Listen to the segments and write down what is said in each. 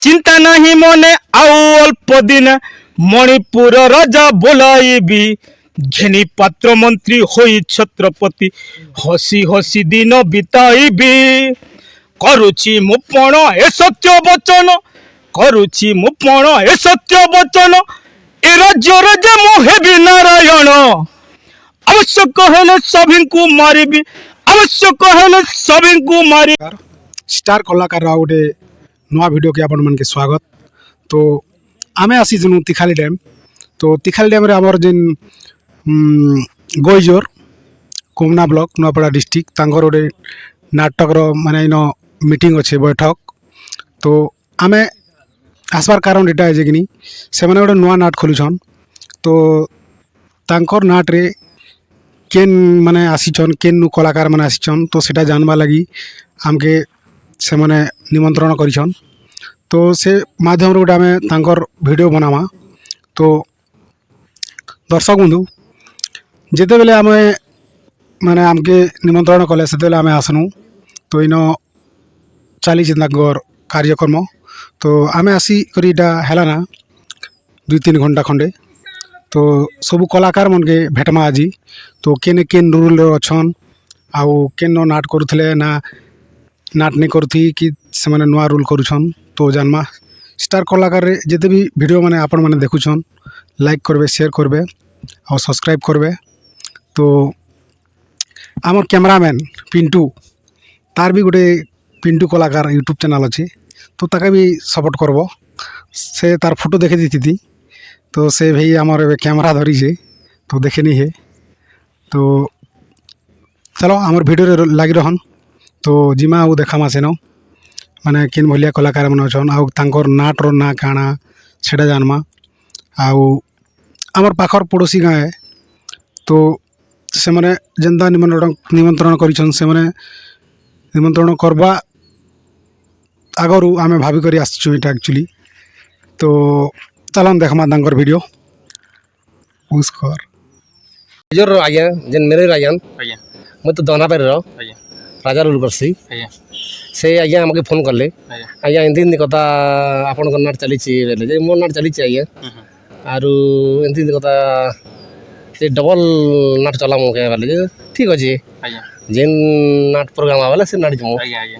चिंता नहीं मने आउ अल्प दिन मणिपुर राजा बोलाइबी घेनी पात्र मंत्री होई छत्रपति हसी हसी दिन बिताइबी करुची मुपण ए सत्य वचन करुची मुपण ए सत्य वचन ए राज्यर जे मु हेबी नारायण आवश्यक हेले सभी को मारिबी आवश्यक हेले सभी को मारि स्टार कलाकार गोटे नुआ वीडियो के आपण के स्वागत। तो आमे आसीचु तिखाली डैम। तो तिखाली डैम रे हमर जिन गोइजोर कोमना ब्लॉक नुआपड़ा डिस्ट्रिक्ट तांकर गोटे नाटक माने इन मीटिंग अच्छे बैठक। तो आमे आसबार कारण एटा है कि से माने गोटे नुआ नाट खोलुछन। तो तांकर नाट रे केन माने आसीछन केन कलाकार माने आसीछन तो सेटा जानवा लगी आमके से माने निमंत्रण करिछन। तो से माध्यम गोटे आमे तांकर वीडियो बनावा। तो दर्शक बंधु जिते बेले आमे माने आमके निमंत्रण कले से बेले आमे आसनु। तो इन चली कार्यक्रम। तो आमे आसी करीटा हैला ना 2-3 घंटा खंडे। तो सबू कलाकार मन के भेटमा आज। तो केने केन रूल अच्छन आउ केन नाट करुले ना नाट नहीं करथी कि से माने नुआ रूल करुछन। तो जानमा स्टार कलाकार रे जिते भी वीडियो माने आपण माने देखुछन लाइक करबे शेयर करबे और सब्सक्राइब करबे। तो आमर कैमरामैन पिंटू तार भी गोटे पिंटू कलाकार यूट्यूब चैनल अच्छे। तो ताके भी सपोर्ट करबो। से तार फोटो देखे दी। तो से भाई आमर कैमरा धरी से तो देखे नहीं है। तो चलो आमर वीडियो रे लगी रहन। तो जिमा आउ देखामा सेन माने किन भलिया कलाकार मन अछन आउ तांकर नाट रो ना काना सेटा जानमा। आउ आमर पाखर पड़ोसी गाँ है। तो से माने जेंदा निमंत्रण करिछन से माने निमंत्रण करबा आगरु आमे भाभी करी आछछु एटा एक्चुअली। तो चलन देखमा तांकर वीडियो उसकर जोर आया जेन मेरे आया आज्ञा मैं तो दोना पर आज्ञा राजा रूल करसी आज्ञा से आज्ञा हमके फोन करले आज्ञा एंती कथा आपन नाट चली बेले जे मोर नाट चली आज्ञा आरु एंती कथा से डबल नाट चला मुके वाले जे ठीक अछि आज्ञा जेन नाट प्रोग्राम आवेला से नाट जमो आज्ञा आज्ञा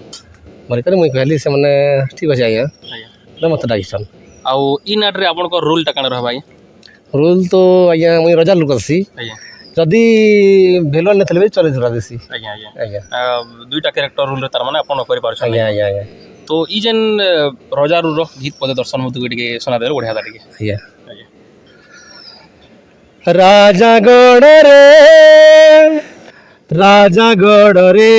बरे करे मुई कहली से माने ठीक अछि आज्ञा आज्ञा मत डाकिसन आउ ई नाट रे आपन को रोल टा काना रहबा आज्ञा रूल तो आज्ञा मुई राजा रूल करसी आज्ञा जदी भेलन ने थले चले धरा देसी आज्ञा आज्ञा आज्ञा दुईटा कैरेक्टर रोल रे तार माने आपन करि पारछ आज्ञा आज्ञा आज्ञा तो ई जेन राजा रूल रो गीत पद दर्शन मत के सुना देले बढ़िया ता टिके आज्ञा आज्ञा राजा गड़ रे राजा गड़ रे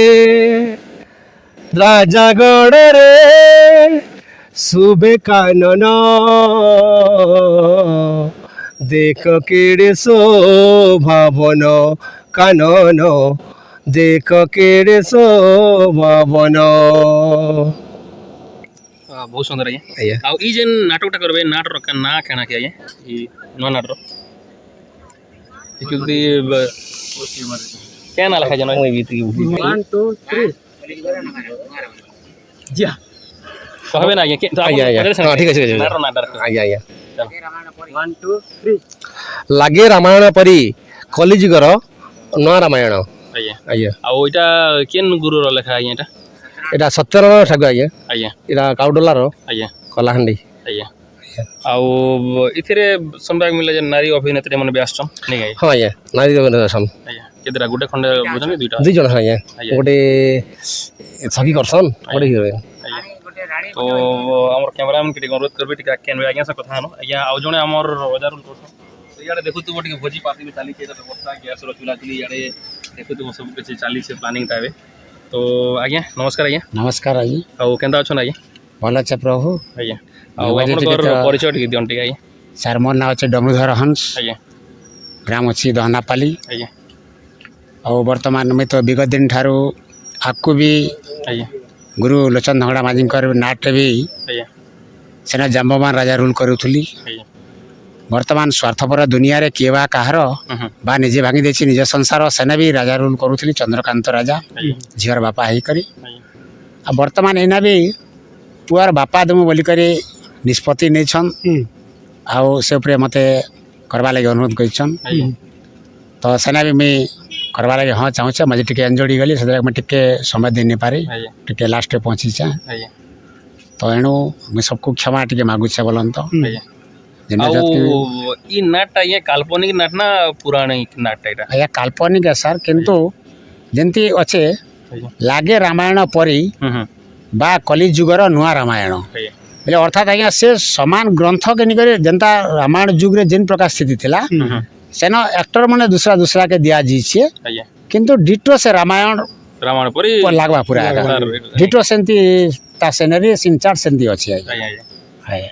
राजा गड़ रे सुबे कानन देख केड़े शोभावन कानन देख केड़े शोभावन। बहुत सुंदर आज्ञा आज्ञा आउ ई जेन नाटकटा करबे नाट रो का ना केना के आज्ञा ई नो नाट रो क्योंकि क्या ना लिखा जानो 1 2 3 जी कहबे ना आज्ञा आज्ञा आज्ञा हां ठीक है नाट रो नाटक आज्ञा आज्ञा 1 2 3 लागे रामायण परी कलिजुगर नया रामायण आज्ञा आज्ञा आ ओइटा केन गुरु रो लेखा आज्ञा एटा एटा सत्यनारायण ठाकुर आज्ञा आज्ञा एटा काउडला रो आज्ञा कलाहांडी आज्ञा आउ इथिरे संभाग मिले जे नारी अभिनेत्री मन व्यस्त नै गाय हाँ आज्ञा नारी देवसन आज्ञा केदरा गुटे खंडे बुझन दुईटा दुई जन आज्ञा आज्ञा। गोटे सखी करसन गोटे हिरोइन तो हमर कैमरामैन के अनुरोध करबे टिका केन आज्ञा से कथा न आज्ञा आउ जने हमर रोजा रूल करछन तो याडे देखुतु बटी भोजी पार्टी में चाली के तो बस्ता गैस रो चूल्हा चली याडे देखुतु सब कुछ चाली से प्लानिंग ताबे। तो आज्ञा नमस्कार आज्ञा नमस्कार आज्ञा आउ केंदा अछन आज्ञा भल अच्छा प्रभु आज्ञा आउ हमर परिचय टिके दियन टिका आज्ञा सर मोर ना अच्छे डमरूधर हंस आज्ञा ग्राम अच्छी दहनापाली आज्ञा और वर्तमान में तो विगत दिन ठारू आपको भी आज्ञा गुरु लोचन धंगड़ा माझी नाट भी आज्ञा सेना जम्बमान राजा रूल करुली आज्ञा वर्तमान स्वार्थपर दुनिया रे किए बा कहार बा निजे भांगी देछि निज संसार सेना भी राजा रूल करुली चंद्रकांत राजा झीर बापा है करी आ वर्तमान एना भी पुआर बापा दमु बोली करे ନିଷ୍ପତ୍ତି ନେଇଛନ୍ ଆଉ ସେ ଉପରେ ମୋତେ କରବା ଲାଗି ଅନୁରୋଧ କରିଛନ୍ ତ ସେନା ବି ମୁଇଁ କରବା ଲାଗି ହଁ ଚାହୁଁଛେ ମଝି ଟିକେ ଏନ୍ଜୋଡ଼ି ଗଲି ସେଥିଲାଗି ମୁଇଁ ଟିକେ ସମୟ ଦେଇ ନେଇପାରି ଟିକେ ଲାଷ୍ଟରେ ପହଞ୍ଚିଛେ ତ ଏଣୁ ମୁଇଁ ସବକୁ କ୍ଷମା ଟିକେ ମାଗୁଛେ ବୋଲନ୍ତ ଆଉ ଇ ନାଟଟା ଆଜ୍ଞା କାଲ୍ପନିକ ନାଟ ନା ପୌରାଣିକ ନାଟଟା ଏଇଟା ଆଜ୍ଞା କାଲ୍ପନିକ ସାର୍ କିନ୍ତୁ ଯେମିତି ଅଛେ ଲାଗେ ରାମାୟଣ ପରି ବା କଲି ଯୁଗର ନୂଆ ରାମାୟଣ ବୋଲେ ଅର୍ଥାତ୍ ଆଜ୍ଞା ସେ ସମାନ ଗ୍ରନ୍ଥକେ ନିକରି ଯେନ୍ତା ରାମାୟଣ ଯୁଗରେ ଯେନ୍ ପ୍ରକାର ସ୍ଥିତି ଥିଲା ସେନ ଆକ୍ଟର ମାନେ ଦୁସରା ଦୁସରାକେ ଦିଆଯାଇଛେ ଆଜ୍ଞା କିନ୍ତୁ ଡିଟୋ ସେ ରାମାୟଣ ରାମାୟଣ ପରି ଲାଗ୍ବା ପୁରା ଡିଟୋ ସେମିତି ତା ସିନେରୀ ସିନ୍ ଚାର୍ଟ ସେମିତି ଅଛି ଆଜ୍ଞା ଆଜ୍ଞା ଆଜ୍ଞା ଆଜ୍ଞା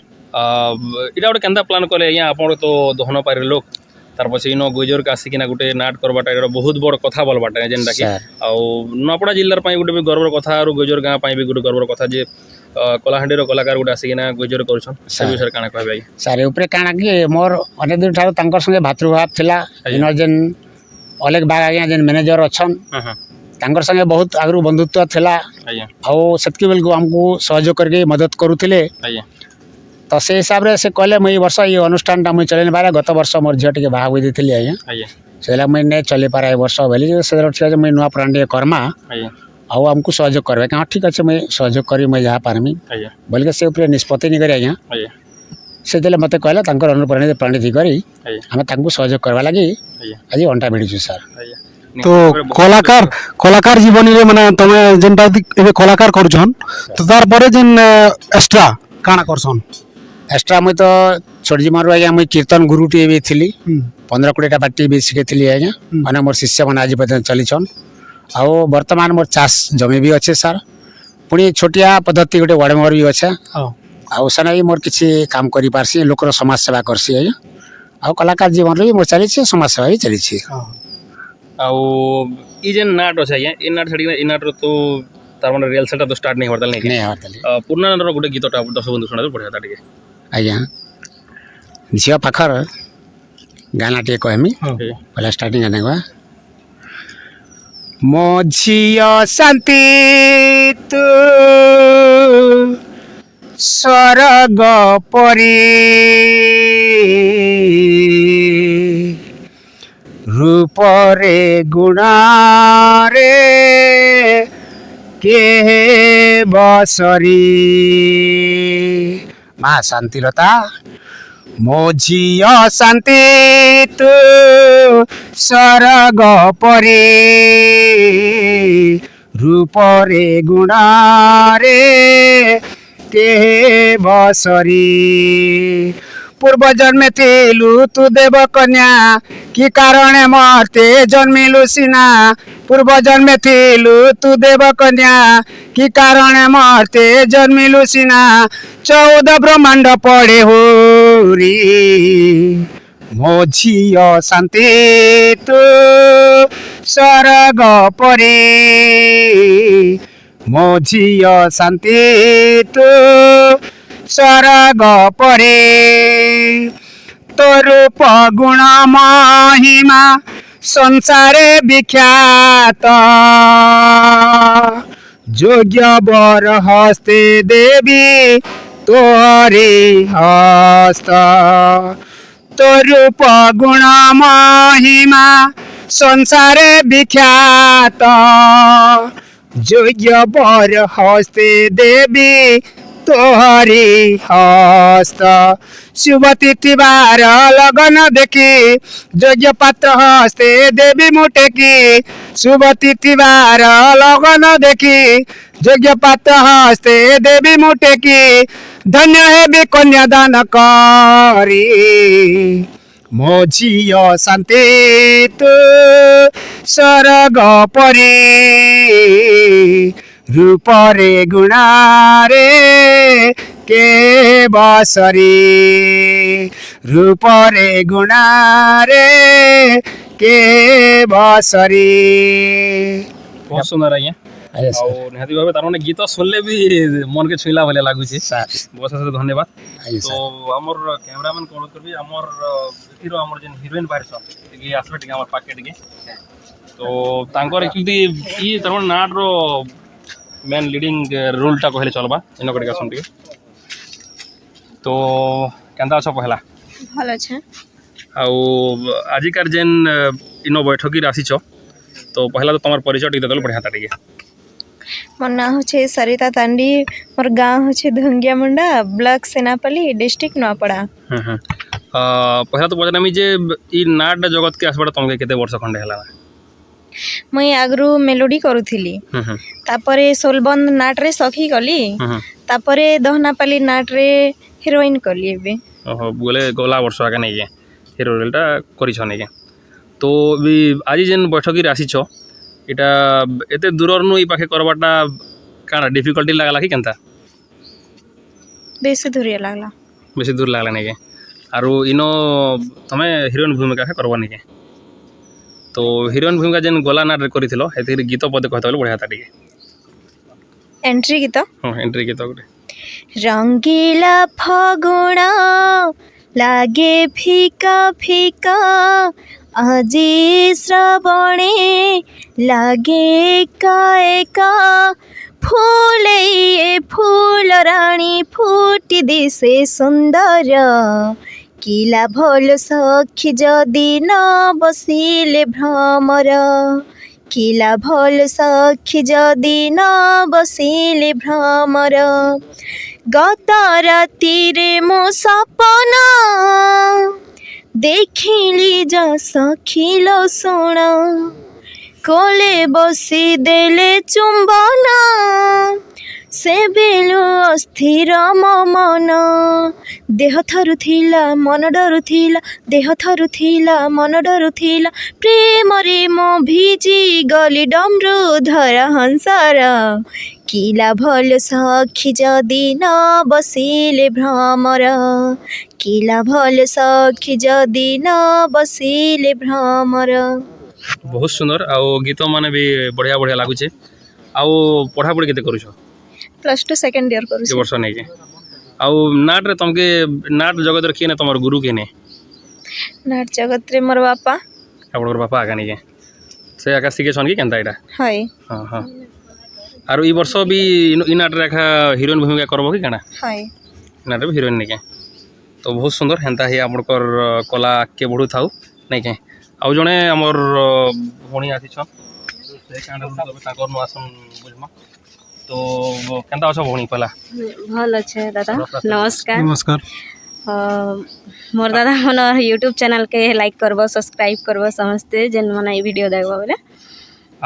ଏଇଟା ଗୋଟେ କେନ୍ତା ପ୍ଲାନ୍ କଲେ ଆଜ୍ଞା ଆପଣ ତ ଦହନ ପାରି ଲୋକ ତାର ପଛେ ଇନ ଗୁଜରକେ ଆସିକିନା ଗୋଟେ ନାଟ କରବାଟା ଏଇଟା ବହୁତ ବଡ଼ କଥା ବୋଲବାଟା ଯେନ୍ଟାକି ସାର୍ ଆଉ ନୂଆପଡ଼ା ଜିଲ୍ଲାର ପାଇଁ ଗୋଟେ ବି ଗର୍ବର କଥା ଆଉ ଗୁଜର ଗାଁ ପାଇଁ ବି ଗୋଟେ ଗର୍ବର କଥା ଯେ କଳାହାଣ୍ଡିର କଳାକାର ଗୋଟେ ଆସିକିନା ଗୁଜର କରୁଛନ୍ ସେ ବିଷୟରେ କାଣା କହିବେ ଆଜ୍ଞା ସାର୍ ଏ ଉପରେ କାଣା କି ମୋର ଅନେକ ଦିନ ଠାରୁ ତାଙ୍କର ସଙ୍ଗେ ଭାତୃଭାବ ଥିଲା ଇନ ଯେନ୍ ଅଲେଖ ବାଗ ଆଜ୍ଞା ଯେନ୍ ମ୍ୟାନେଜର ଅଛନ୍ ତାଙ୍କର ସଙ୍ଗେ ବହୁତ ଆଗରୁ ବନ୍ଧୁତ୍ୱ ଥିଲା ଆଜ୍ଞା ଆଉ ସେତ୍କି ବେଳକୁ ଆମକୁ ସହଯୋଗ କରିକି ମଦତ କରୁଥିଲେ ଆଜ୍ଞା ତ ସେ ହିସାବରେ ସେ କହିଲେ ମୁଇଁ ଏ ବର୍ଷ ଏ ଅନୁଷ୍ଠାନଟା ମୁଇଁ ଚଲେଇ ପାରେ ଗତ ବର୍ଷ ମୋର ଝିଅ ଟିକେ ବାହା ହୋଇ ଦେଇଥିଲି ଆଜ୍ଞା ଆଜ୍ଞା ସେଇଟା ମୁଇଁ ନେଇ ଚଲେଇ ପାରେ ଏ ବର୍ଷ ବୋଲି ସେ ଠିକ୍ ଅଛି ମୁଇଁ ନୂଆ ପ୍ରାଣ ଟିକେ କର୍ମା ଆଜ୍ଞା ଆଉ ଆମକୁ ସହଯୋଗ କରିବେ କାରଣ ଠିକ୍ ଅଛି ମୁଇଁ ସହଯୋଗ କରି ମୁଇଁ ଯାହା ପାରମି ଆଜ୍ଞା ବୋଲିକି ସେ ଉପରେ ନିଷ୍ପତ୍ତି ନେଇକରି ଆଜ୍ଞା ଆଜ୍ଞା ସେତେବେଳେ ମୋତେ କହିଲେ ତାଙ୍କର ଅନୁପ୍ରାଣିତ କରି ଆଜ୍ଞା ଆମେ ତାଙ୍କୁ ସହଯୋଗ କରିବା ଲାଗି ଆଜ୍ଞା ଆଜି ଅଣ୍ଟା ଭିଡ଼ିଛୁ ସାର୍ ଆଜ୍ଞା ତ କଳାକାର ଜୀବନରେ ମାନେ ତମେ ଯେନ୍ଟା ଏବେ କଳାକାର କରୁଛନ୍ ତ ତାରପରେ ଯେନ୍ ଏକ୍ସଟ୍ରା କାଣା କରସନ୍ ଏକ୍ସଟ୍ରା ମୁଇଁ ତ ଛୋଟ ଜୀବନରୁ ଆଜ୍ଞା ମୁଇଁ କୀର୍ତ୍ତନ ଗୁରୁଟିଏ ବି ଥିଲି 15-20ଟା ପାର୍ଟି ବି ଶିଖେଇଥିଲି ଆଜ୍ଞା ମାନେ ମୋର ଶିଷ୍ୟମାନେ ଆଜି ପର୍ଯ୍ୟନ୍ତ ଚଲିଛନ୍ ଆଉ ବର୍ତ୍ତମାନ ମୋର ଚାଷ ଜମି ବି ଅଛେ ସାର୍ ପୁଣି ଛୋଟିଆ ପଦ୍ଧତି ଗୋଟେ ୱାର୍ଡ଼ ମେମ୍ବର ବି ଅଛେ ଆଉ ସେନେ ବି ମୋର କିଛି କାମ କରିପାରସି ଲୋକର ସମାଜ ସେବା କରସି ଆଜ୍ଞା ଆଉ କଳାକାର ଜୀବନରେ ବି ମୋର ଚାଲିଛି ସମାଜ ସେବା ବି ଚାଲିଛି ଆଉ ଇ ଯେନ୍ ନାଟ ଅଛେ ଆଜ୍ଞା ଏ ନାଟ ଛାଡ଼ିକିନା ଏ ନାଟର ତ ତାର ମାନେ ରିହର୍ସାଲଟା ତ ଷ୍ଟାର୍ଟ ନେଇ ହବାର ନାଇଁ ନେଇ ହବାର ତାଲି ପୁରୁଣା ନାଟର ଗୋଟେ ଗୀତଟା ଦର୍ଶକ ବନ୍ଧୁ ଶୁଣାବେ ବଢ଼ିଆ ଟିକେ ଆଜ୍ଞା ଝିଅ ପାଖର ଗାନା ଟିକେ କହିମି ପହିଲା ଷ୍ଟାର୍ଟିଂ ନେବା ମୋ ଝିଅ ଶାନ୍ତି ତୁ ସ୍ୱର୍ଗ ପରି ରୂପରେ ଗୁଣରେ କେ ବସରି ମା ଶାନ୍ତିଲତା ମୋ ଝିଅ ଶାନ୍ତି ତୁ ସ୍ୱର୍ଗ ପରି ରୂପରେ ଗୁଣରେ କେ ବସରି ପୂର୍ବ ଜନ୍ମେ ଥିଲୁ ତୁ ଦେବ କନ୍ୟା କି କାରଣେ ମତେ ଜନ୍ମିଲୁ ସିନା ପୂର୍ବ ଜନ୍ମେ ଥିଲୁ ତୁ ଦେବ କନ୍ୟା କି କାରଣେ ମତେ ଜନ୍ମିଲୁ ସିନା 14 ବ୍ରହ୍ମାଣ୍ଡ ପଡ଼େ ହୋରି ମୋ ଝିଅ ଶାନ୍ତି ତୁ ସ୍ୱର୍ଗ ପରି ମୋ ଝିଅ ଶାନ୍ତି ତୁ ସ୍ୱର୍ଗ ପରି ତୋ ରୂପ ଗୁଣ ମହିମା ସଂସାରେ ବିଖ୍ୟାତ ଯୋଗ୍ୟ ବର ହସ୍ତେ ଦେବୀ ତୋରି ହସ୍ତ ତୋ ରୂପ ଗୁଣ ମହିମା ସଂସାରେ ବିଖ୍ୟାତ যোগ্য বর হস্তে দেবী তোহরি হস্ত শুভ তিথিবার লগন দেখি যোগ্য পাত্র হস্তে দেবী মুটেকি শুভ তিথিবার লগন দেখি যোগ্য পাত্র হস্তে দেবী মুটেকি ধন্য হেবি কন্যাদান করি ମୋ ଝିଅ ଶାନ୍ତି ତୁ ସ୍ୱର୍ଗ ପରି ରୂପରେ ଗୁଣରେ କେ ବସରି ରୂପରେ ଗୁଣରେ କେ ବସରି ବହୁତ ସୁନ୍ଦର ଆଜ୍ଞା ଆଉ ନିହାତି ଭାବେ ତାର ମାନେ ଗୀତ ଶୁଣିଲେ ବି ମନକେ ଛୁଇଁଲା ଭଳିଆ ଲାଗୁଛି ବହୁତ ବହୁତ ଧନ୍ୟବାଦ ତ ଆମର କ୍ୟାମେରାମ୍ୟାନ୍ କ'ଣ କରିବି ଆମର ଏଥିର ଆମର ଯେନ୍ ହିରୋଇନ୍ ବାହାରିଛନ୍ ଟିକେ ଆସିବେ ଟିକେ ଆମର ପାଖେ ଟିକେ ତ ତାଙ୍କର ଆକ୍ଚୁଆଲି ଇ ତାର ମାନେ ନାଟର ମେନ୍ ଲିଡ଼ିଂ ରୋଲ୍ଟା କହିଲେ ଚଲବା ଏନ ଟିକେ ଆସନ୍ ଟିକେ तो केंता अछ पहला भल अच्छे आउ आजिकार जेन इन बैठक आसीच तो पहला तो तुम परिचय टी देदेल बढ़िया टे मोर ना होचे सरिता तांडी मोर गाँव होचे धुंगिया मुंडा ब्लॉक सेनापल्ली डिस्ट्रिक्ट नवापड़ा। पहला तो पचारामी जे ई नाट जगत के आसबाटा तुमके केते वर्ष खंडे हला मुई आगरू मेलोडी करूथिली तापरे सोलबंद नाट रे सखी कली तापरे दहनापाली नाट रे हिरोइन कली एबे। ओहो बोले गला वर्ष आगे नहीं हिरो रोलटा करिछ नहीं तो भी आज जेन बैठक आसीच इटा एते दूर नु ई पाखे करबाटा काना डिफिकल्टी लागला कि केनता बेसी दूरिया लागला बेसी दूर लागला नहीं आरो इनो तमे हिरोइन भूमिका के करबा नहीं तो हिरोइन भूमिका जेन गला नाट रे करिथिलो हेतिर गीत पद कहतलो बढ़िया ता टिके एंट्री गीत हां एंट्री गीत गुटे रंगीला फगुणा लागे फिका फिका আজি শ্রাবণে লাগে একা একা ফুলে ফুল রানী ফুটি দিছে সুন্দর কিলা ভল সখী যদি ন বসিলে ভ্রমর কিলা ভল সখী যদি ন বসিলে ভ্রমর গত রাতিরে মো সপনা देखिली जा सखिलो सोना कोले बसी देले चुंबना से बेलु अस्थिर मन देह थरुथिला मन डरुथिला देह थरुथिला मन डरुथिला प्रेम रे मो भिजी गली डमरू धर हंसर किला भल सखी जदि न बसिले भ्रमर किला भल सखी जदि न बसिले भ्रमर। बहुत सुंदर आउ गीत माने भी बढ़िया बढ़िया लागुचे आउ पढ़ापढ़ी केते करूछ +2 सेकंड ईयर करू ए वर्ष नहीं के आउ नाट रे तुमके नाट जगत रे केने तमर गुरु केने नाट जगत रे मोर बापा आपन बापा आगा नहीं के से आका सिके छन की केनता एटा हाय हां हां आरो ई वर्ष भी इ नाट रे आका हीरोइन भूमिका करबो की काना हाय नाट रे हीरोइन नहीं के तो बहुत सुंदर हेंता ही आपनकर कला के बढ़ू थाउ नहीं के आउ जने हमर भणी आथि छ से कांडा ताकर नु आसन बुझमा तो केनता अछ भणी पहला भल अच्छे दादा नमस्कार नमस्कार मोर दादा मन यूट्यूब चैनल के लाइक करबो सब्सक्राइब करबो समस्ते जेन मन ई वीडियो देखबो बोले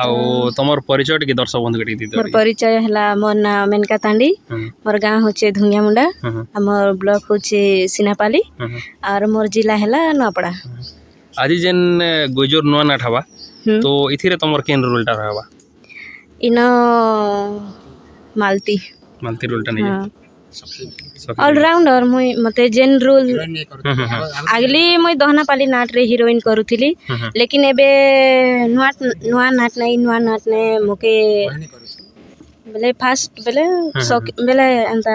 आउ तमर परिचय के दर्शक बंधु के दी मोर परिचय हला मोर ना मेनका तांडी मोर गांव होचे धुंगिया मुंडा हमर ब्लॉक होचे सिनापाली और मोर जिला हला नवापड़ा आज जेन गोजोर नुआ नाट हवा तो इथिरे तमर केन रोलटा रहबा इनो मालती मालती रोलटा नहीं ऑलराउंडर मुई मते जेन रोल आगली मुई दहनापाली नाट रे हीरोइन करूथिली लेकिन एबे नुआ नाट ने मोके बेले फास्ट बेले बेले अंता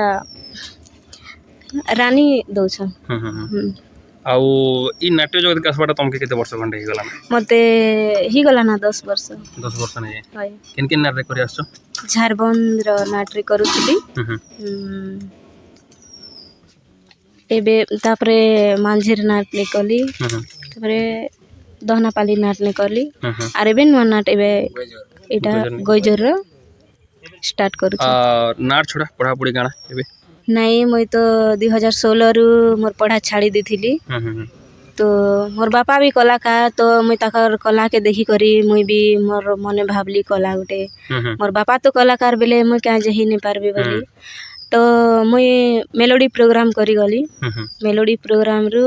रानी दउछ आउ ई नाट्य जगत के आसबाटा तुमके केते वर्ष खंडे हिगला मते ही गला ना 10 वर्ष 10 वर्ष नहीं हाय किन किन नाट रे करि आछो झारबंद रो नाट रे करूथिली एबे तापरे मांझीर नाट ने कली तापरे दहनापाली नाट ने कली आर एबे नुआ नाट एबे एटा गोइजर रो स्टार्ट करू नाट छोड़ा पढ़ा पढ़ी गाना एबे नहीं मुई तो 2016 रु मोर पढ़ा छाड़ी देथिली तो मोर बापा भी कलाकार तो मुई ताकर कला के देखी करी मुई भी मोर मने भाबली कला गुटे मोर बापा तो कलाकार बेले मुई क्या जही नहीं पारबी बोली तो मुई मेलोडी प्रोग्राम करी गली मेलोडी प्रोग्राम रु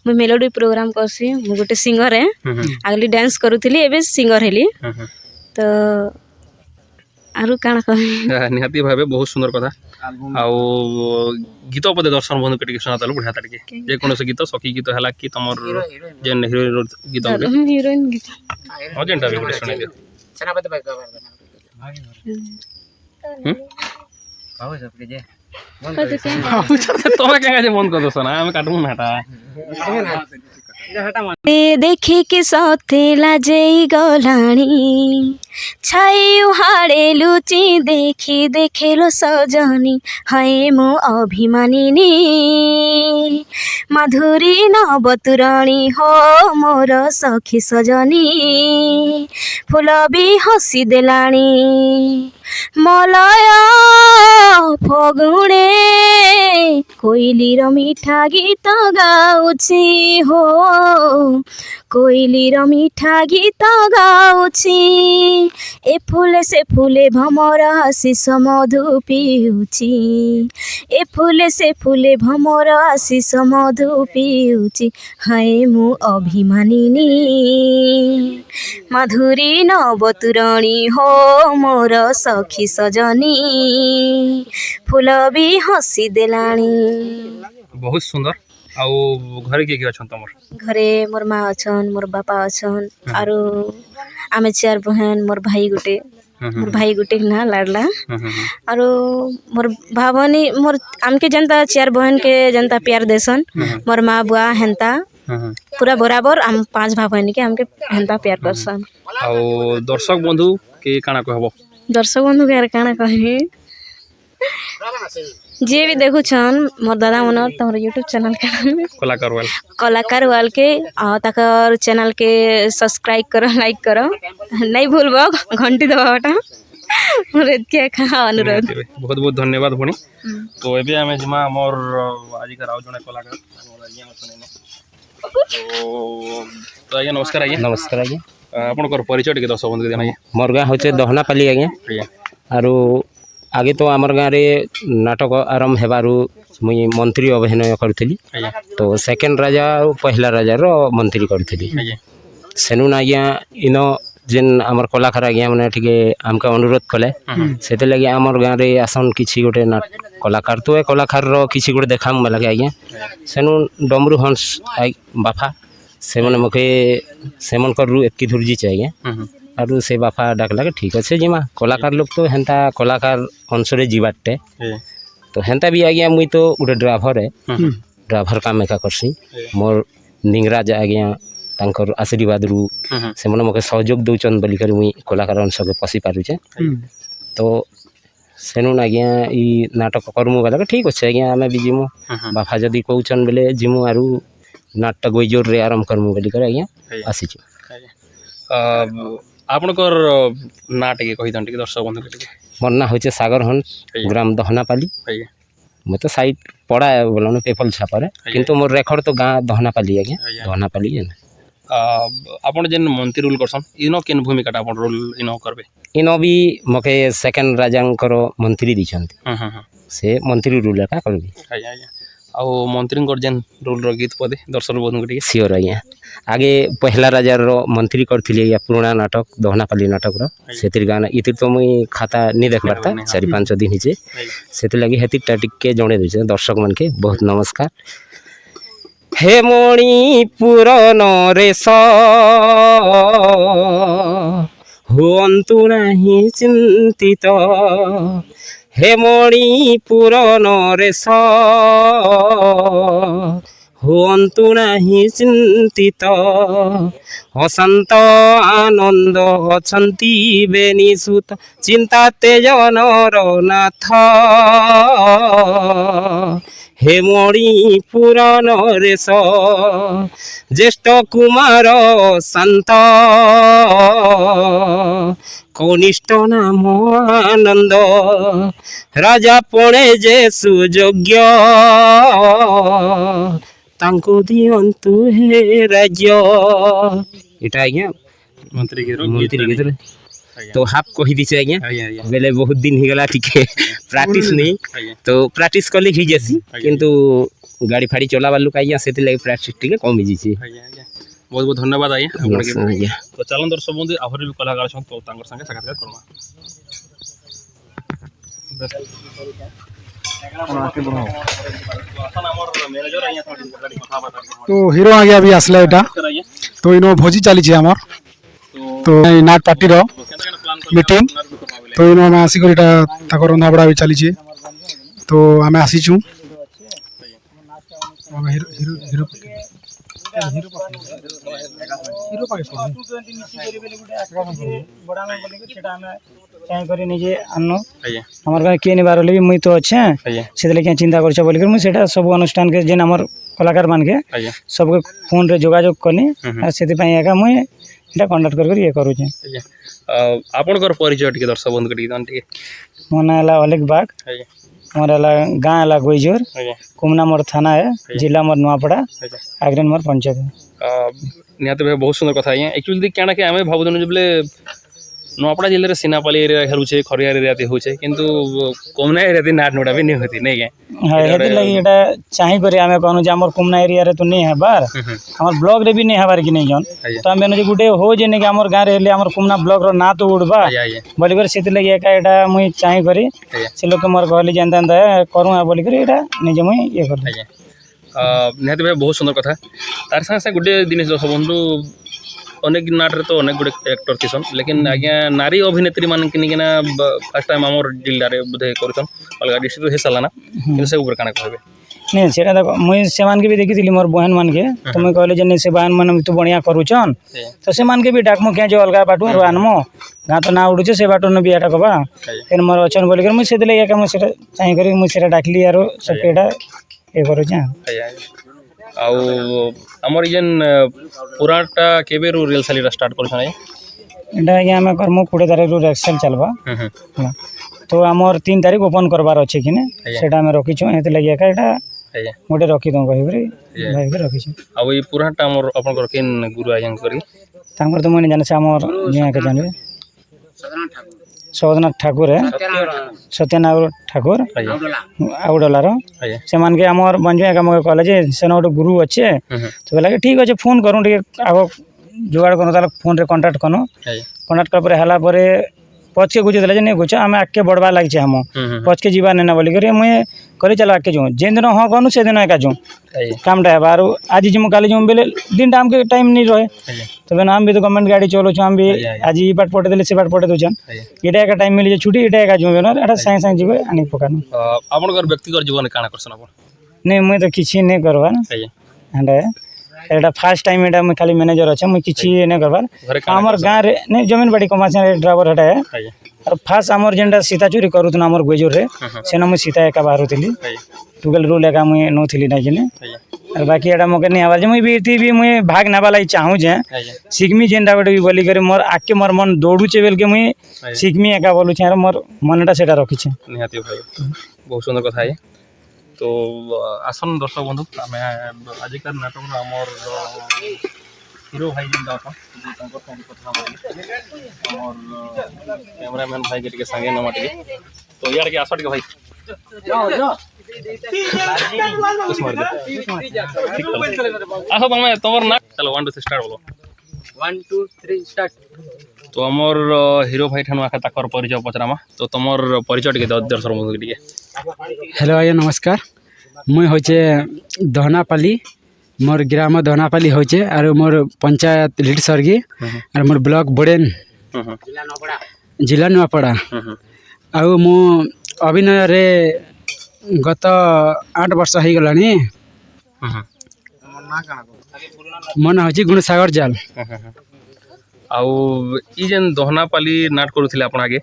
मुई मेलोडी प्रोग्राम करसी मु गुटे सिंगर है आगली डांस करूथिली एबे सिंगर हेली तो आरु काना कहि निहाती भाबे बहुत सुंदर कथा आउ गीत पदे दर्शन बंधु के सुनातल बढ़िया ताके जे कोनो से गीत सखी गीत हला कि तमर जेन हीरोइन गीत हीरोइन गीत हो जेनटा भी सुनाइ दे सेनापति भाई कवर बाबू सब के जे तोमे केंगा जे मन कर दो ना हम काटू ना हटा ଦେଖିକି ସତେ ଲାଜେଇ ଗଲାଣି ଛାଇ ଉହାଡ଼େ ଲୁଚି ଦେଖି ଦେଖିଲୁ ସଜନି ହାଏ ମୁଁ ଅଭିମାନିନୀ ମାଧୁରୀ ନବତୁରଣୀ ହୋ ମୋର ସଖୀ ସଜନୀ ଫୁଲ ବି ହସି ଦେଲାଣି ମଲୟ ଫଗୁଣେ କୋଇଲିର ମିଠା ଗୀତ ଗାଉଛି ହୋ କୋଇଲିର ମିଠା ଗୀତ ଗାଉଛି ଏ ଫୁଲେ ସେ ଫୁଲେ ଭମର ଆଶିଷ ମଧୁ ପିଉଛି ଏ ଫୁଲେ ସେ ଫୁଲେ ଭମର ଆଶିଷ ମଧୁ ପିଉଛି ହାଏ ମୁଁ ଅଭିମାନିନୀ ମାଧୁରୀ ନବତୁରଣୀ ହୋ ମୋର ସଖୀ ସଜନୀ ଫୁଲ ବି ହସି ଦେଲାଣି। ବହୁତ ସୁନ୍ଦର। ଆଉ ଘରେ କିଏ କିଏ ଅଛନ୍ତି ତମର? ଘରେ ମୋର୍ ମା ଅଛନ୍ ମୋର୍ ବାପା ଅଛନ୍ ଆରୁ ଆମେ 4 बहन मोर भाई गुटे ना लाडला आरो मोर भावनी मोर आमके जनता 4 बहन के जनता प्यार देसन मोर माँ बुआ हेंता पूरा बराबर आम 5 भाई के हमके हेंता प्यार करसन। ଆଉ ଦର୍ଶକ ବନ୍ଧୁ କି କାଣା କହିବ? दर्शक बंधु के काଣା कहबी जे भी देखुछन मोर दादा मन तमर यूट्यूब चैनल के कलाकार वाल के ताकर चैनल के सब्सक्राइब करो लाइक करो नहीं भूलबो घंटी दबाटा मोर एतके अनुरोध। बहुत बहुत धन्यवाद भणी। तो एबे आमे जमा मोर आज का राव जने कलाकार मोर आज्ञा सुनेनो तो आज्ञा नमस्कार आज्ञा। नमस्कार आज्ञा। आपनकर परिचय टिके दर्शक बंधु के देना। मोर गाँ होचे दहनापाली आज्ञा आरो आगे तो आमर गाँव रे नाटक आरंभ हेबारू मुई मंत्री अभिनय करथिली तो सेकेंड राजा और पहला राजा रो मंत्री करथिली सेनु आज्ञा इनो जेन आमर कलाकार आज्ञा माने ठीक आमके अनुरोध कले सेते लगे आमर गाँव रे आसन किछि गोटे कलाकार तो ए कलाकार रो किछि गोटे देखाम लगे आज्ञा सेनु डमरू हंस बाफा से मने मके सेमन करु एकी धुरजी चाहिए आरु से बाफा डाकला के ठीक अच्छे जिमा कलाकार लोग तो हेंता कलाकार अंशरे जीवाटे तो हेंता भी आज्ञा मुई तो गोटे ड्राइवर है ड्राइवर काम एका करसी मोर निंगराज आज्ञा तांकर आशीर्वाद रु से मने मके सहयोग दउचन बोली कर मुई कलाकार अंश के पसी पारुचे तो सेनु आज्ञा ई नाटक करमु वाला के ठीक अच्छे आज्ञा आमे भी जिमु बाफा जदी कहउचन बेले जिमु आरु नाटक गोइजोर रे आरंभ करमु बोली कर आज्ञा आसीछु। आपनकर नाट के कहि दंटी के दर्शक बंधु के मोर ना होचे सागर हंस ग्राम दहनापाली मैं तो साइड पड़ा बोलन पेपल छापारे किंतु मोर रेकर्ड तो गाँ दहनापाली आज्ञा दहनापाली है। आपन जेन मंत्री रोल करसन इनो केन भूमिका आपन रोल इनो करबे? इनो भी मके सेकेंड राजांकर मंत्री दिछंती से मंत्री रोल का करबी। आ मंत्री जेन रोल रो गीत पदे दर्शक बंधु के सियोर आज्ञा आगे पहला राजा रो मंत्री करथिले या पुराना नाटक दहनापाली नाटक रो सेतिर गाना इतिर तो मुई खाता नहीं देख पारता 4-5 दिन हिचे सेति लगी हेति टाटिक के जणे दिसे दर्शक मन के बहुत नमस्कार। हे मणि पुरन रेस हुअन्तु नहीं चिंतित हे मणि पुरन रेस हुअन्तु नहीं चिंतित हसंत आनंद अछंती बेनी सुत चिंता तेजनर नाथ हे मणि पुराण रेश ज्येष्ठ कुमार शांत कनिष्ठ नाम आनंद राजा पणे जे सुयोग्य तांको दियंतु हे राज्य इटा आज्ञा मंत्री के गीत तो हाफ कही दीचे आज्ञा बेले बहुत दिन ही गला टिके प्रैक्टिस नहीं तो प्रैक्टिस कले ही जैसी किंतु गाड़ी फाड़ी चला वालू का आज्ञा सेति लागि प्रैक्टिस टिके कम हिजी बहुत बहुत धन्यवाद आज्ञा तो चलन दर्शक बंधु आहुरी भी कलाकार छन तो तांकर संगे साक्षात्कार करमा तो हीरो आज्ञा भी आसला एटा तो इनो भोजी चली आमर तो नाट पार्टी रो मीटिंग तो इनो आम आसिक रंधा बड़ा भी चली तो आम आसीचु କରି ନିଜେ ଆନୁ ଆଜ୍ଞା আমার গাঁয়ে কিয়ে নিবার হলে মুই তো অছে ଆଜ୍ଞା সেদিলে কেন চিন্তা করছে বলি মুই সেটা ସବୁ অনুষ্ঠানকে যেন আমার কলাকার মানকে ଆଜ୍ଞା सबके ফোନରେ যোগাযোগ কলি আর ସେଥିପାଇଁ একা মুই এটা কন্টাକ୍ଟ କରି ଇଏ କରୁଛେ ଆଜ୍ଞା ଆପଣଙ୍କର ପରିଚୟ ଟିକେ ଦର୍ଶକ ବନ୍ଧୁ ଟିକେ ଜାଣି ଟିକେ ମୋ ନାଁ ହେଲା ଅଲେଖ ବାଗ ଆଜ୍ଞା ମୋର ହେଲା ଗାଁ ହେଲା ଗୋଇଜୋର ଆଜ୍ଞା କୁମନା ମୋର ଥାନା ହେ ଜିଲ୍ଲା ମୋର ନୂଆପଡ଼ା ଆଜ୍ଞା ଆଗ୍ରେନ ମୋର ପଞ୍ଚାୟତ ନିହାତି ଭାବେ ବହୁତ ସୁନ୍ଦର କଥା ଆଜ୍ଞା ଆକ୍ଚୁଆଲି କାଣା କି ଆମେ ଭାବୁଥିଲୁ ଯେ ବୋଲେ ନୂଆପଡ଼ା ଜିଲ୍ଲାରେ ସିନାପାଲି ଏରିଆ ହେଉଛେ ଖରିଆର ଏରିଆତି ହେଉଛେ କିନ୍ତୁ କମନା ଏରିଆତି ନାଟ ନୁଟା ବି ନେଇ ହେତି ନାଇଁ ହଁ ହେଥିଲାଗି ଏଇଟା ଚାହିଁକରି ଆମେ କହୁନୁ ଯେ ଆମର କୁମନା ଏରିଆରେ ତ ନେଇ ହେବାର ଆମର ବ୍ଲକରେ ବି ନେଇ ହେବାର କି ନେଇ ଜନ୍ ଆଜ୍ଞା ତ ଆମେ ଯେ ଗୋଟେ ହଉ ଯେ ନାଇଁ ଆମର ଗାଁରେ ହେଲେ ଆମର କୁମନା ବ୍ଲକର ନାଁ ତ ଉଡ଼ବା ଆଜ୍ଞା ଆଜ୍ଞା ବୋଲିକରି ସେଥିଲାଗି ଏକା ଏଇଟା ମୁଇଁ ଚାହିଁକରି ଆଜ୍ଞା ସେ ଲୋକ ମୋର କହିଲି ଯେ ଏନ୍ତା ଏନ୍ତା କରୁଁ ବୋଲିକରି ଏଇଟା ନିଜେ ମୁଇଁ ଇଏ କଲି ଆଜ୍ଞା ନିହାତି ଭାବେ ବହୁତ ସୁନ୍ଦର କଥା ତାର ସାଙ୍ଗେ ସାଙ୍ଗେ ଗୋଟେ ଜିନିଷ ଦର୍ଶକ ବନ୍ଧୁ ଅନେକ ନାଟରେ ତ ଅନେକ ଗୁଡ଼େ ଆକ୍ଟର ଥିସନ୍ ଲେକିନ୍ ଆଜ୍ଞା ନାରୀ ଅଭିନେତ୍ରୀ ମାନକେ ନେଇକିନା ଫାର୍ଷ୍ଟ ଟାଇମ୍ ଆମର ଜିଲ୍ଲାରେ ବୋଧେ କରୁଛନ୍ ଅଲଗା ଡିଷ୍ଟ୍ରିକ୍ଟରେ ହେଇସାରିଲା ନା କିନ୍ତୁ ସେ ଉପରେ କାଣା କହିବେ ନାଇଁ ସେଟା ଦେଖ ମୁଇଁ ସେମାନକେ ବି ଦେଖିଥିଲି ମୋର ବହନ ମାନକେ ତ ମୁଇଁ କହିଲି ଯେ ନାଇଁ ସେ ବହନ ମାନେ ତୁ ବଢ଼ିଆ କରୁଛନ୍ ତ ସେମାନକେ ବି ଡାକମୁ କେଁ ଯେ ଅଲଗା ବାଟୁ ଆରୁ ଆନମୁ ଗାଁ ତ ନାଁ ଉଡ଼ୁଛେ ସେ ବାଟୁନ ବି ଏଟା କବା କେନ୍ ମୋର ଅଛନ୍ ବୋଲିକରି ମୁଇଁ ସେଥିଲାଗି ଏକା ମୁଇଁ ସେଟା ଚାହିଁକରି ମୁଇଁ ସେଟା ଡାକଲି ଆରୁ ସବକେ ଏଟା ଇଏ କରୁଛେ ଆଜ୍ଞା ଆଉ ଆମର ଇ ଯେନ୍ ପୁରାଣଟା କେବେରୁ ରିଏଲ୍ ସାଲିଟା ଷ୍ଟାର୍ଟ କରୁଛନ୍ ଆଜ୍ଞା ଏଟା ଆଜ୍ଞା ଆମେ କର୍ମୁ 20 ତାରିଖରୁ ରେକ୍ସେଲ୍ ଚାଲବା ହେଲା ତ ଆମର 3 ତାରିଖ ଓପନ୍ କରବାର ଅଛି କିନେ ସେଟା ଆମେ ରଖିଛୁ ହେଥିଲାଗି ଏକା ଏଟା ଆଜ୍ଞା ଗୋଟେ ରଖିଦଉଁ କହିକରି ଭାବିକି ରଖିଛୁ ଆଉ ଏଇ ପୁରାଣଟା ଆମର ଆପଣଙ୍କର କେନ୍ ଗୁରୁ ଆଜ୍ଞା କରି ତାଙ୍କର ତ ମୁଇଁ ଜାଣେ ସେ ଆମର ଜିଆକେ ଜାଣିବେ ସଦନାଥ ଠାକୁର ସତ୍ୟନାରାୟଣ ଠାକୁର ଆଉଡଲାର ଆଜ୍ଞା ସେମାନକେ ଆମର ବଞ୍ଜ ଏକା ମକେ କହିଲେ ଯେ ସେନ ଗୋଟେ ଗୁରୁ ଅଛେ ତ କହିଲା କି ଠିକ୍ ଅଛେ ଫୋନ୍ କରୁଁ ଟିକେ ଆଗ ଯୋଗାଡ଼ କରୁଁ ତାହେଲେ ଫୋନ୍ରେ କଣ୍ଟାକ୍ଟ କନୁ ଆଜ୍ଞା କଣ୍ଟାକ୍ଟ କଲା ପରେ ହେଲା ପରେ ପଛକେ ଗୁଛି ଦେଲେ ଯେ ନାଇଁ ଗୁଛ ଆମେ ଆଗକେ ବଢ଼ବା ଲାଗିଛେ ଆମ ପଛକେ ଯିବା ନାଇଁ ନା ବୋଲିକରି ମୁଇଁ କରି ଚାଲ ଆଗକେ ଯାଉଁ ଯେନ୍ ଦିନ ହଁ କନୁ ସେଦିନ ଏକା ଯାଉଁ ଆଜ୍ଞା କାମଟା ହେବା ଆରୁ ଆଜି ଯିମୁ କାଲି ଯିମୁ ବେଲେ ଦିନଟା ଆମକେ ଟାଇମ୍ ନେଇ ରହେ ଆଜ୍ଞା তবে আমি বি তো গভর্নমেন্ট গাড়ি চলাচ্ছু আমি আজ ই বাট পটে দেলে সে বাট পটে দেছেন এটা একটা টাইম মিলিছে ছুটি এটা একা যাবে না এটা সাଙ୍ଗে সাଙ୍ଗে যাবে আনি পকানো ଆପଣଙ୍କର ବ୍ୟକ୍ତିଗତ ଜୀବନରେ କାଣା କରସନ୍ ଆପଣ নেই মুই তো କିଛି নেই করবার ଆଜ୍ଞା ଏଇଟା এটা ফার্স্ট টাইম এটা মুই খালি ম্যানেজর আছে মুই কিছু নেই করবার ଘରେ କାଣା আমার গাঁরে নেই জমিন বাড়ি কমাছে ড্রাইভর এটা ଆଜ୍ଞା আর ফার্স্ট আমার যেটা সীতা চুরি করুন আমার গোজরে সেন মুই সীতা একা বাহারুলি ଆଜ୍ଞା টুগেল রুল একা মুই নৌলি না কিনে ଆଜ୍ଞା আর বাকি এটা মোকে নেই হবার যে মুই বি মুই ভাগ নেবা লাগি চাহু যে ଆଜ୍ଞା শিখমি যেটা গোটে বি বলি করে মোর আগে মোর মন দৌড়ুছে বেলকে মুই শিখমি একা বলুছে আর মোর মনটা সেটা রখিছে ନିହାତି ଭାବେ ବହୁତ ସୁନ୍ଦର କଥା ଆଜ୍ଞା ତ ଆସନ୍ ଦର୍ଶକ ବନ୍ଧୁ ଆମେ ଆଜିକାର ନାଟକର ଆମର ହିରୋ ଭାଇ ଯେନ୍ଟା ଅଛନ୍ ତାଙ୍କର ସାଙ୍ଗେ କଥା ହେବା ଆମର କ୍ୟାମେରାମ୍ୟାନ୍ ଭାଇକେ ଟିକେ ସାଙ୍ଗେ ନେମା ଟିକେ ତ ଇଆଡ଼େ ଆସ ଟିକେ ଭାଇ আস তুমি তোমার না চলো 1 2 3 স্টার্ট বলো 1 2 3 স্টার্ট তো আমার হিরো ভাই ঠানু আখা তাকর পরিচয় পচরামা তো তোমার পরিচয় টিকে দর্শক বন্ধু টিকে हेलो आज्ञा नमस्कार मुई होचे दहनापाली मोर ग्राम दहनापाली होचे और मोर पंचायत लिट सरगी और मोर ब्लॉक बोडेन जिला नुआपड़ा आउ मु अभिनय रे गत 8 वर्ष हो गलानी मो ना होची गुणसागर जाल आउ ई जेन दहनापाली नाट करूथिले आपण आगे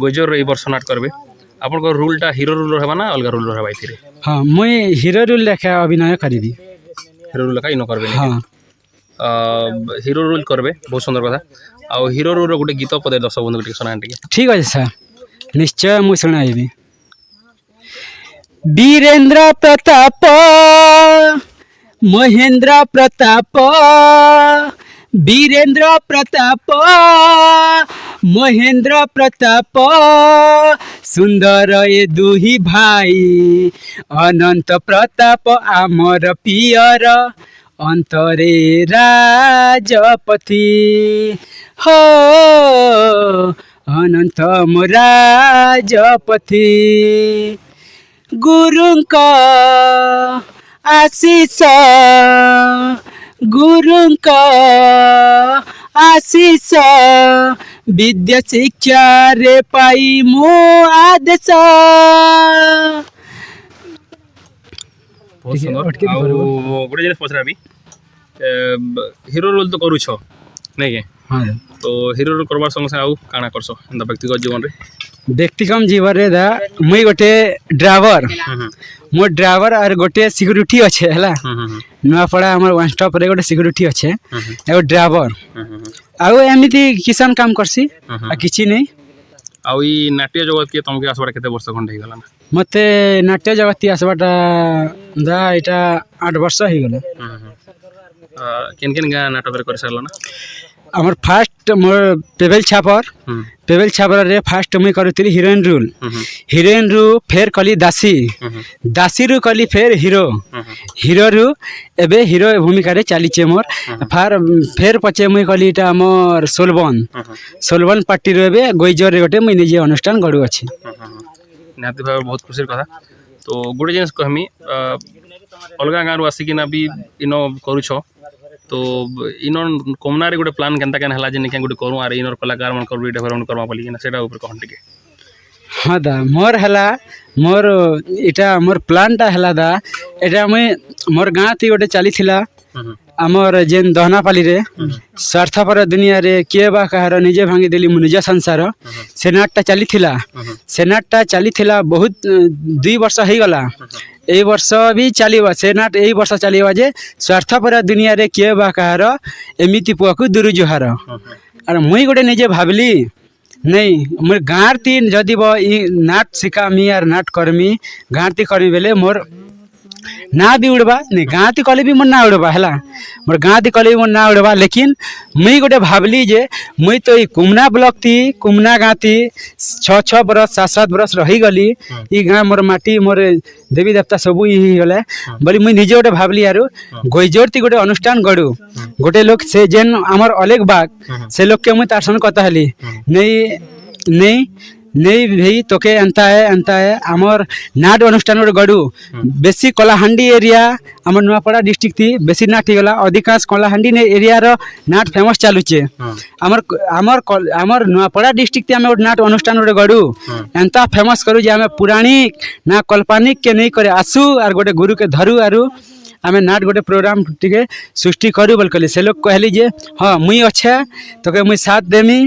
गोजर ए वर्ष नाट करबे आपन को रूलटा हिरो रूल रहबा ना अलगा रूल रहबा इथिरे हाँ मुई हिरो रोल लेखा अभिनय करीबी हिरो रूल का इ न करबे हाँ हिरो रूल करबे बहुत सुंदर कथा आउ हिरो रूल रो गुटे गीत पदे दर्शक बंधु टिके सुनान टिके ठीक है सर निश्चय मुई शुणाइबी वीरेंद्र प्रताप महेंद्र प्रताप वीरेंद्र प्रताप महेंद्र प्रताप सुंदर ए दुही भाई अनंत प्रताप आमर पियर अंतरे राजपति हो अनंत राजपति गुरुंक आशीष गुरुंक आशीष विद्या शिक्षा रे पाई मो आदेश बहुत सुंदर आउ गुटे जिनिस पचराबी हिरो रोल तो करूछ नहीं के हाँ तो हिरो रोल करबार संगे संगे आउ काना करछ एंता व्यक्तिगत जीवन रे व्यक्तिगत जीवन रे दा मुई गोटे ड्राइवर मोर ड्राइवर और गोटे सिक्यूरिटी अच्छे है नुआपड़ा आम वन स्टॉप रे गोटे सिक्यूरिटी अच्छे एगो ड्राइवर आउ एमती किसान काम करसी आ किछि नहीं आउ ई नाट्य जगत के तुमके आसबार केते वर्ष खंड हे गला ना मते नाट्य जगत आसबाटा दा इटा 8 वर्ष हो गला केन केन गा नाटक रे कर सरला ना आमर फास्ट मोर पेबल छापर रे फास्ट मुई करूଥିଲି हिरोइन रु फेर कली दासी रु कली फेर हिरो रु एबे हिरो भूमिका रे चलीचे मोर फेर पचे मुई कली इटा मोर सोलबन पार्टी रे एबे गोइजर रे गोटे मुई निजे अनुष्ठान गडु अछि निहाती भाव बहुत खुशी कथा तो गोटे जिनिस कहमी अलगा गाँव रू आसिकिना भी इनो करूछ तो इनर कोमना रे गोटे प्लान केनता केन हला जे निके गोटे करू आर इनर कलाकार मन करू डेवलपमेंट करवा पली ना सेटा ऊपर कहन टिके हाँ दा मोर हला मोर इटा मोर प्लान टा हला दा एटा मुई मोर गाँ थी गोटे चली थिला आमर जेन दहनापाली रे स्वार्थपर दुनिया रे किए बा कहार निजे भांगी देली मु निज संसार सेनाटा चली थिला बहुत 2 वर्ष हो गला ए वर्ष भी चलिबा सेनाट ए वर्ष चलिबा जे स्वार्थपर दुनिया रे किए बा कहार एमिति पुआकु दुरु जुहार और मुई गोटे निजे भाबली नहीं मोर गाँव तीन जदि नाट शिखामी आर नाट कर्मी गाँव ती करमी बेले मोर ना भी उड़वा नहीं गाँ ती कले भी मोर ना उड़वा है मोर गाँ ती कले भी मोर ना उड़वा लेकिन मुई गोटे भाबली जे मुई तो कुमना ब्लॉक थी कुमना गाँ थी 6 बरस 7 बरस रही गली ई गाँ मोर माटी मोर देवी देवता सबू ही गले बोली मुई निजे गोटे भाबली आरु गोइजोर ती गोटे अनुष्ठान गड़ू गोटे लोग से जेन आमर अलेग बाग से लोग के मुई तार संग कथा हली नहीं भाई तोके एंता है आमर नाट अनुष्ठान गड़ू बेसी कलाहांडी एरिया आमर नुआपड़ा डिस्ट्रिक्ट थी बेसी नाट गला अधिकांश कलाहांडी एरिया रो नाट फेमस चालुचे आमर नुआपड़ा डिस्ट्रिक्ट आम नाट अनुष्ठान गड़ू एंता फेमस करू जे आम पुराणिक ना कल्पनिक के नहीं करे आसू आर गोटे गुरु के धरू आरु आमे नाट गोटे प्रोग्राम टिके सृष्टि करू बोल कहली से लोग कहली जे हाँ मुई अच्छे तो मुई साथ देमी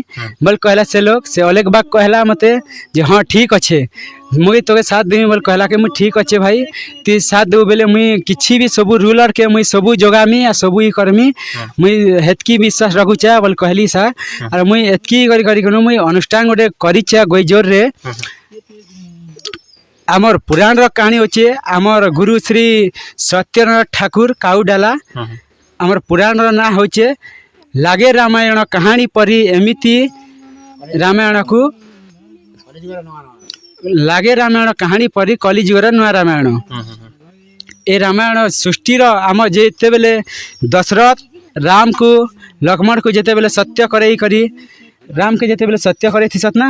बोल कहला से लोग से अलेग बाग कहला मते जे हाँ ठीक अच्छे मुई तो साथ देमी बोल कहला के मुई ठीक अच्छे भाई ती साथ देबू बेले मुई किछि भी सबू रूलर के मुई सबू जोगामी आ सबू ही करमी मुई हेतकी विश्वास रखुचा बोल कहली सा और मुई एतकी करी मुई अनुष्ठान गोटे करिचा गोइजोर रे आमर पुराण रो कहानी होचे आमर गुरु श्री सत्यनारायण ठाकुर काउडाला आमर पुराण रो ना होचे लागे रामायण कहानी परी एमिति रामायण को लागे रामायण कहानी परी कलिजुगर नुआ रामायण ए रामायण सृष्टि रो आम जेते बेले दशरथ राम को लक्ष्मण को जेते बेले सत्य करई करी राम के जेते बेले सत्य करे थिसत ना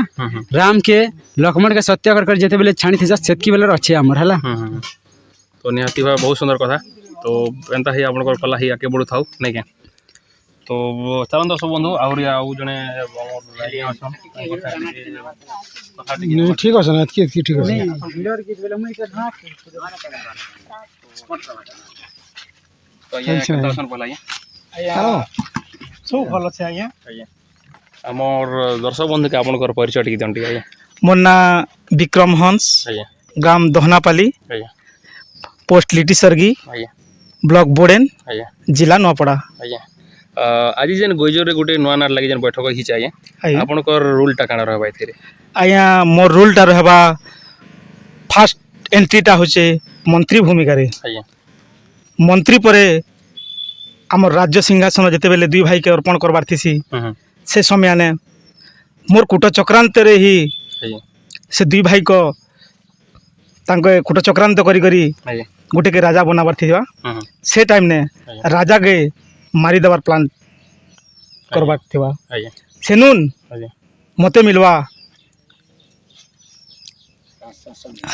राम के लक्ष्मण के सत्य कर जेते बेले छाणी थिसत सेतकी बेले अच्छे हमर हला तो निहाती भाव बहुत सुंदर कथा तो एंता ही आपन कला ही आके बढ़ु थाउ नहीं के तो चलन दर्शक बंधु आउरी आउ जने ठीक है ना ठीक है तो ये दर्शन पला हेलो सब भल अच्छे आज्ञा आमर दर्शक बंधु के आपन परिचय टिक दंटी आज्ञा मोर ना विक्रम हंस ग्राम दहनापाली पोस्ट लिटी सरगी ब्लॉक बोडेन जिला नुआपड़ा आज जेन गोइजोर रे गोटे नुआ नाट लागि जेन बैठक हिच आज्ञा आपन को रूल टा काना रहबा एथिरे आज्ञा मोर रूल टा रहबा फास्ट एंट्री टा होचे मंत्री भूमिका रे मंत्री परे आमर राज्य सिंहासन जेते बेले दुई भाई के अर्पण करबार थिसी से समय ने मोर कूट चक्रांत रे ही से दुई भाई को तांके कूट चक्रांत करी करी गोटे के राजा बनाबार थिबा से टाइम ने राजा के मारी देबार प्लान करबार थिबा सेनुन मते मिलवा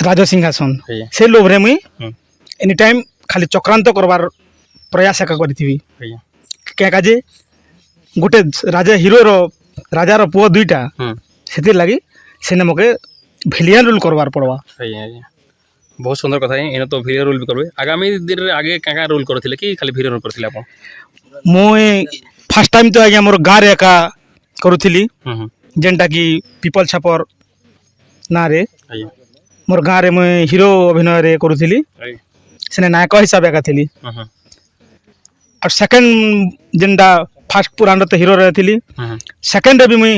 राजा सिंहासन से लोभ रे मुई एनी टाइम खाली चक्रांत करबार प्रयास एका करिथिबी क्या काजे गोटे राजा हिरो रो राजा रो पुओ दुईटा सेति लागि सेने मके भिलियन रोल करबार पड़वा बहुत सुंदर कथा है इन तो भिलियन रोल भी करबे आगामी दिन रे आगे का रोल करथिले कि खाली भिलियन रोल करथिले आपन मुई फास्ट टाइम तो आज्ञा मोर गाँव एका करुଥିଲି जेनटा कि पिपल छापर ना रे ଆଜ୍ଞା मोर गाँव रे मुई हिरो अभिनय रे करुଥିଲି ଆଜ୍ଞା सेने नायक हिसाब एका थिली ହୁଁ ହୁଁ और सेकंड जेनटा फास्ट पुराण तो हिरो रही ହୁଁ सेकंड रे भी मुई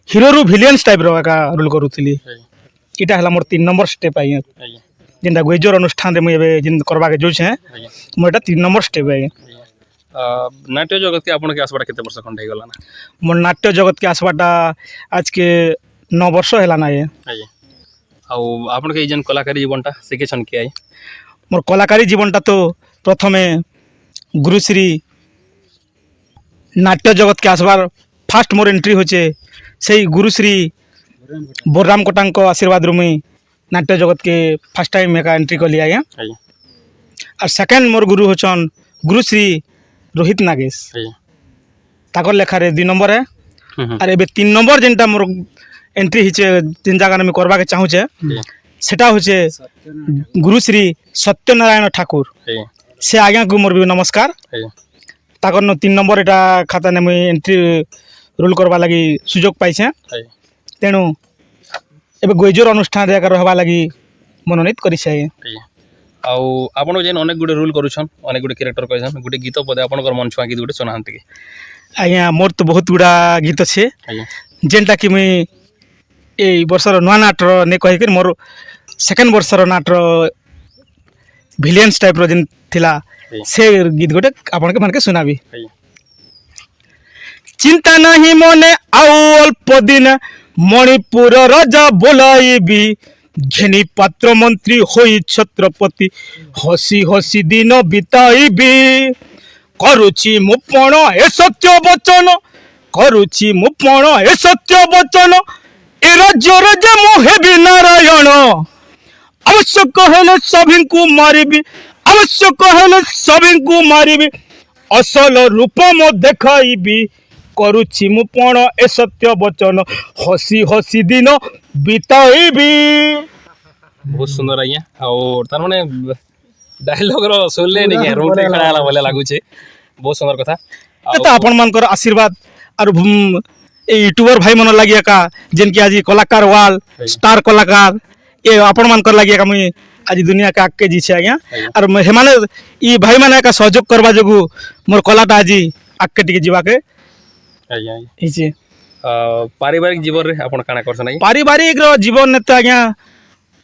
हिरो रु विलियंस टाइप रो एका रोल करुଥିଲି ଆଜ୍ଞା इटा हला मोर 3 नंबर स्टेप आई ଆଜ୍ଞା जेनटा गुइजर अनुष्ठान रे मुई एबे जिन करबा के जोछे ଆଜ୍ଞା मोर एटा 3 नंबर स्टेप आई नाट्य जगत के आपन के आसबाटा केते वर्ष खंड हे गला ना मोर नाट्य जगत के आसबाटा आज के 9 वर्ष हैला ना ये ଆଜ୍ଞା ଆଉ ଆପଣ के जेन कलाकारी जीवनटा शिखेछन कि आइ मोर कलाकारी जीवनटा तो प्रथमे गुरुश्री नाट्य जगत के आसबार फास्ट मोर एंट्री होचे से गुरुश्री बोराम कोटांक आशीर्वाद रु मुई नाट्य जगत के फर्स्ट टाइम एका एंट्री कली आया ଆଜ୍ଞା और सेकंड मोर गुरु होचन गुरुश्री रोहित नागेश ଆଜ୍ଞା ताकर लेखा रे 2 नंबर है ହୁଁ ହୁଁ और एबे 3 नंबर जेनटा मोर एंट्री हिचे तीन जगह में करबा के चाहूचे ଆଜ୍ଞା सेटा होचे गुरुश्री सत्यनारायण ठाकुर ଆଜ୍ଞା से आज्ञा को मोर भी नमस्कार ଆଜ୍ଞା ताकर न 3 नंबर एटा खाता ने मुई एंट्री रोल करबा लगी सुजोग पाइछे ଆଜ୍ଞା तेणु एबे गोइजोर अनुष्ठान रे रहबा लगी मनोनीत करिछे ଆଜ୍ଞା ଆଉ ଆପଣ ଯେନ୍ ଅନେକ ଗୁଟେ ରୋଲ୍ କରୁଛନ୍ ଅନେକ ଗୁଟେ କ୍ୟାରେକ୍ଟର କରିଛନ୍ ଗୁଟେ ଗୀତ ପଦେ ଆପଣଙ୍କର ମନ ଛୁଆ ଗୀତ ଗୁଟେ ଶୁଣାନ୍ତି କି आज्ञा मोर तो बहुत गुड़ा गीत छे ଆଜ୍ଞା जेनटा कि मुई ए वर्षर नुआ नाटर ने कहि के मोर सेकंड वर्षर नाटर विलियंस टाइप रो जेन थिला से गीत गोटे आपन के मन के सुनाबी ଆଜ୍ଞା चिंता नहीं मने आउ अल्प दिन मणिपुर राजा बोलाइबी घेनी पात्र मंत्री होई छत्रपति हसी हसी दिन बिताइबी करुची मुपण ए सत्य वचन करुची मुपण ए सत्य वचन ए राज्य राजा मोहेबी नारायण आवश्यक हेले सभी को मारिबी आवश्यक हेले सभी को मारिबी असल रूप मो देखाइबी करुची मुपण ए सत्य वचन हसी हसी दिन बिताइबी बहुत सुंदर आज्ञा और तार माने डायलॉग रो सुनले नि के रोटी खडाला भले लागुचे बहुत सुंदर कथा एता अपन मानकर आशीर्वाद और ए यूट्यूबर भाई मन लागि का जेन की आज कलाकार वाल स्टार कलाकार ए अपन मानकर लागि का मुई आज दुनिया का आके जी छे आज्ञा और हेमाने ई भाई माने का सहयोग करबा जगु मोर कलाटा आज आके टिके जीवा के आज्ञा हिचे पारिवारिक जीवन रे आपण काना करछन आज्ञा पारिवारिक रो जीवन ने तो आज्ञा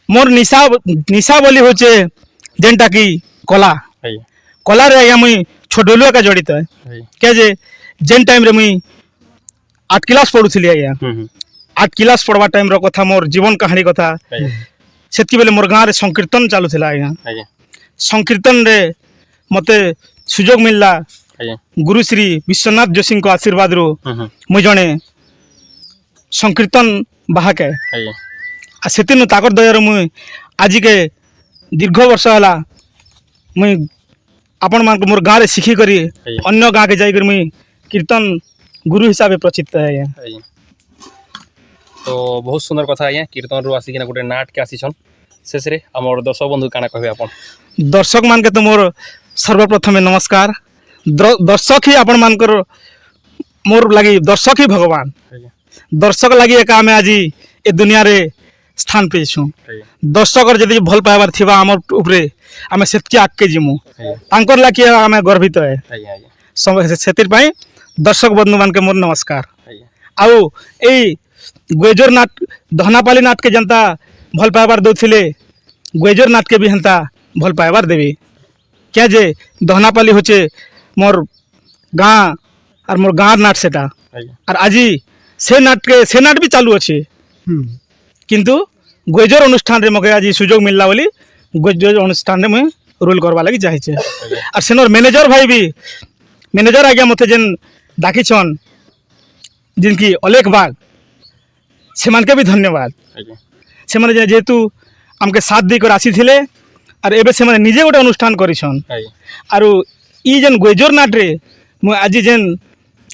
मोर निशा बोली होचे जेनटा की कला आज्ञा कला रे आज्ञा मुई छोटलुआ का जड़ित है आज्ञा के जे जेन टाइम रे मुई 8 क्लास पढुथिली आज्ञा 8 क्लास पढ़वा टाइम रो कथा मोर जीवन कहानी कथा आज्ञा सेतकी बेले मोर गाँव रे संकीर्तन चालू थिला आज्ञा आज्ञा संकीर्तन रे मते सुजोग मिलला आज्ञा गुरुश्री विश्वनाथ जोशी को आशीर्वाद रो मुई जणे संकीर्तन बाहाके आज्ञा आ सेतिनु ताकर दयार मुई आज के दीर्घ वर्ष हला मुई आपण मान मोर गाँव रे शिखी करी अन्य गाँव के जाई कर मुई कीर्तन गुरु हिसाब प्रचित है आज्ञा तो बहुत सुंदर कथा आज्ञा कीर्तन रो आसी किना गुटे नाट के आसीछन शेष रे हमर दर्शक बंधु काना कहबे आपण दर्शक मान के तो मोर सर्वप्रथमे नमस्कार दर्शक ही आपण मानकर मोर लगी दर्शक ही भगवान आज्ञा दर्शक लगी एक आमे आज ए दुनिया रे स्थान पे छु आज्ञा दर्शक जदि भल पाइबार थिबा हमर उपरे आमे सेतकी आके जिमु आज्ञा तांकर लागी आमे गर्वित है आज्ञा आज्ञा सेतिर पई दर्शक बंधु मान के मोर नमस्कार आज्ञा आउ ए गुएजर नाट दहनापाली नाट के जनता भल पाइबार दउथिले गुएजर नाट के भी हंता भल पाइबार देबी क्या जे दहनापाली होचे मोर गाँ और मोर गाँव नाट सेटा आज्ञा और आज से नाट भी चालू अच्छे किंतु गुएजर अनुष्ठान रे मके आज सुजोग मिलला बोली गुएजर अनुष्ठान रे मैं रोल करवा लगी चाहे और सेनर मैनेजर भाई भी मैनेजर आज्ञा मते जेन डाकी छन जिनकी अलेख बाग से मान के भी धन्यवाद आज्ञा से माने जेहेतु हमके साथ दी कर आसी थिले और एबे से माने निजे गोटे अनुष्ठान करिछन आज्ञा और ई जेन गुएजर नाट रे मु आज जेन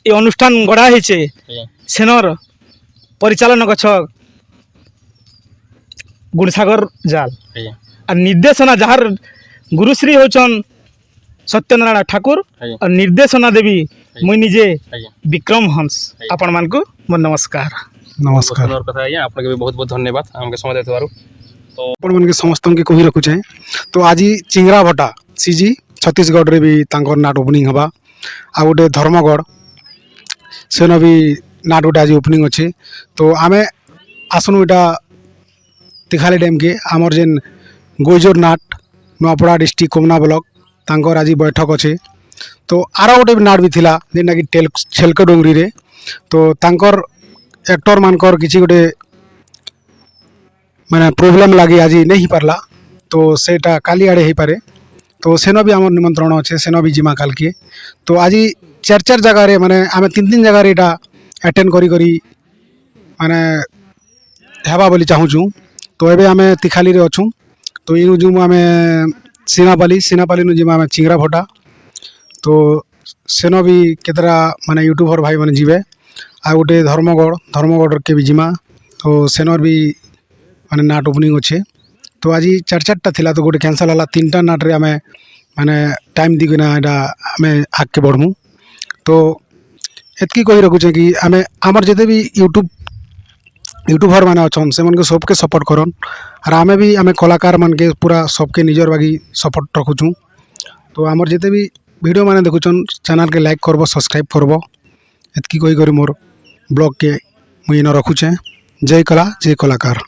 ए अनुष्ठान गढ़ा हेचे आज्ञा सेनर परिचालन गछ गुणसागर जाल आज्ञा और निर्देशना जहार गुरुश्री होचन सत्यनारायण ठाकुर ଆଜ୍ଞା और निर्देशना देवी मुई निजे ଆଜ୍ଞା विक्रम हंस आपण मान को मोर नमस्कार। नमस्कार ସୁନ୍ଦର କଥା ଆଜ୍ଞା ଆପଣଙ୍କୁ ବି ବହୁତ ବହୁତ ଧନ୍ୟବାଦ ଆମକୁ ସମୟ ଦେଇଥିବାରୁ। आपण मन के समस्त के कही रखुचे। तो आज चिंगरा भट्टा सीजी छत्तीसगढ़ रे भी तांकर नाट ओपनिंग हवा आ गोटे धर्मगढ़ सेन भी नाट गोटे आज ओपनिंग अच्छे। तो आमे आसनु इटा तिखाली डैम के आमर जेन गोइजोर नाट नुआपड़ा डिस्ट्रिक्ट कोमना ब्लॉक तांकर आज बैठक अच्छे। तो आरो गोटे नाट भी थिला जेनटा कि छेलक डोंगरी रे। तो तांकर एक्टर मानकर किसी गोटे माने प्रोब्लेम लगी आज नहीं पारला। तो सेटा काली आड़े हो पारे। तो सेन भी आम निमंत्रण अच्छे सेन भी जिमा काल के। तो आज चार चार जगह रे माने आम तीन तीन जगह रे एटा अटेंड करी करी माने हेबा बोली चाहूँ। तो एबे आम तिखाली रे अच्छू। तो इन जो आम सीनापाली नु जिमा आम चिंगरा भट्टा। तो सेन भी केतरा माने यूट्यूबर भाई माने जीवे आ गोटे धर्मगढ़ के भी जिमा। तो सेनर भी माने नाट ओपनिंग अच्छे। तो आज चार चार्टा थिला तो गोटे कैंसल है 3टा नाट रे आमे माने टाइम दिगना एटा आमे आग के बढ़मु। तो एतकी कही रखुचे कि आमे आमर जते भी यूट्यूबर माने अच्छन से मन के सबके सपोर्ट करन और आमे भी आमे कलाकार मान के पूरा सबके निजर बागी सपोर्ट रखुचु। तो आमर जते भी वीडियो माने देखुचन चैनल के लाइक करबो सब्सक्राइब करबो। एतकी कही करी मोर ब्लॉग के मुई न रखुचे। जय कला जय कलाकार।